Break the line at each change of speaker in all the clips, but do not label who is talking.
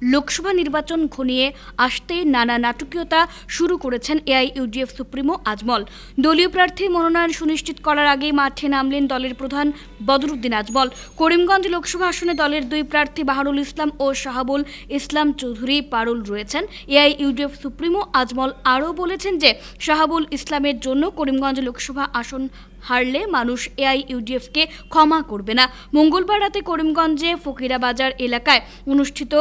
লোকসভা নির্বাচন ঘনিয়ে আসতে নানা নাটকীয়তা শুরু করেছেন এআইইউডিএফ সুপ্রিমো আজমল। দলীয় প্রার্থীর মনোনয়ন সুনিশ্চিত করার আগেই মাঠে নামলেন দলের প্রধান বদরুদ্দিন আজমল। করিমগঞ্জ লোকসভা আসনে দলের দুই প্রার্থী বাহারুল ইসলাম ও শাহাবুল ইসলাম চৌধুরী পারুল রয়েছেন। এআইইউডিএফ সুপ্রিমো আজমল আরও বলেছেন যে শাহাবুল ইসলামের জন্য করিমগঞ্জ লোকসভা আসন হারলে মানুষ এআইইউডিএফকে ক্ষমা করবে না। মঙ্গলবার রাতে করিমগঞ্জে ফকিরাবাজার এলাকায় অনুষ্ঠিত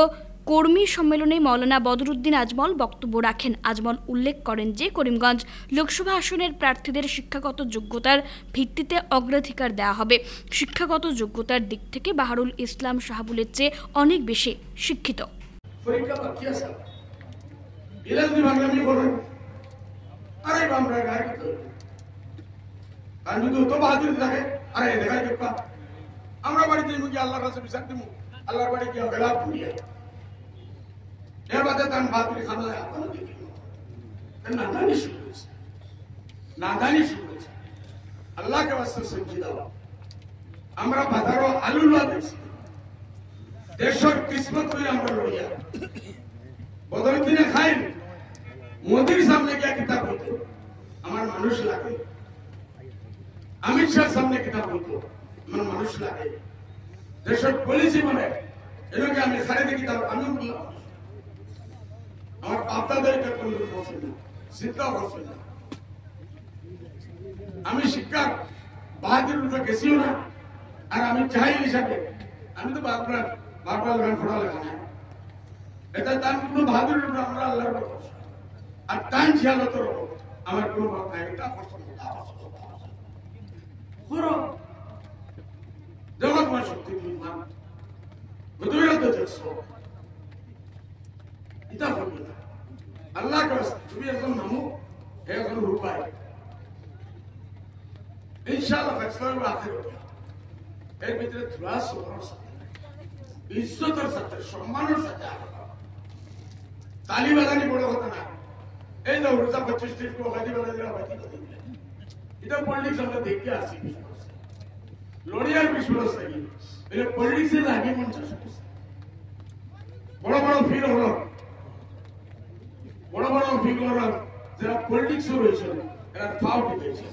কর্মী সম্মেলনে মাওলানা বদরুদ্দিন আজমল বক্তব্য রাখেন। আজমল উল্লেখ করেন যে করিমগঞ্জ লোকসভা আসনের প্রার্থীদের শিক্ষাগত যোগ্যতার ভিত্তিতে অগ্রাধিকার দেওয়া হবে। শিক্ষাগত যোগ্যতার দিক থেকে বাহারুল ইসলাম শাহাবুলের চেয়ে অনেক বেশি শিক্ষিত।
আমরা বাড়িতে আল্লাহর কাছে বিচার দিব, আল্লাহর বাড়ি কি গেলাপ করিয়া এর বাদে তার বাহাদুরি খানায় আপনারা দেখি নাদানি শুরু হয়েছে, নাদানি শুরু হয়েছে। আল্লাহকে বাস্তে সবজি দাও, আমরা বাজারও আলু লোয়া দিয়েছি, দেশের কিসমত করে আমরা লইয়া বদরুদ্দিনে খাই মোদির সামনে গিয়া কিতাব হইতো আমার মানুষ লাগে, অমিত শাহর সামনে কিতাব হইতো আমার মানুষ লাগে, দেশের পলিসি মানে এটাকে আমি খারিদে কিতাব আমি বললাম আমার বাপদাদারিটা কোন করছেন না, চিন্তাও করছেন না। আমি শিক্ষার বাহাদুর রূপে গেছিও না, আর আমি চাই হিসাবে আমি তো বারবার গান ফোড়া লেখা না, এটা তার কোনো বাহাদুর রূপে আমরা আল্লাহর আর টাইম ছিয়ালত আমার কোনো ভাব নাই, এটা পছন্দ জগৎ মা শক্তি এটা করবে না। আল্লাহ তুমি একজন নামো একজন রূপায় ইনশাআল্লাহ ফেসলা আখের এর ভিতরে থোড়া সবরের সাথে ইজ্জতের সাথে সম্মানের সাথে তালি বাজানি বড় কথা না। এই যে রোজা 25 को গাদি বাজানিরা বাকি দিলেন, এটা পলিটিক্স আমরা দেখতে আসি, লড়িয়ার বিশ্বাস থাকি এটা পলিটিক্সের আগে 50 বড় বড় ফিল হলো, বড় বড় ফিগার যারা পলিটিক্স রয়েছে এরা ফাউল দিয়েছে।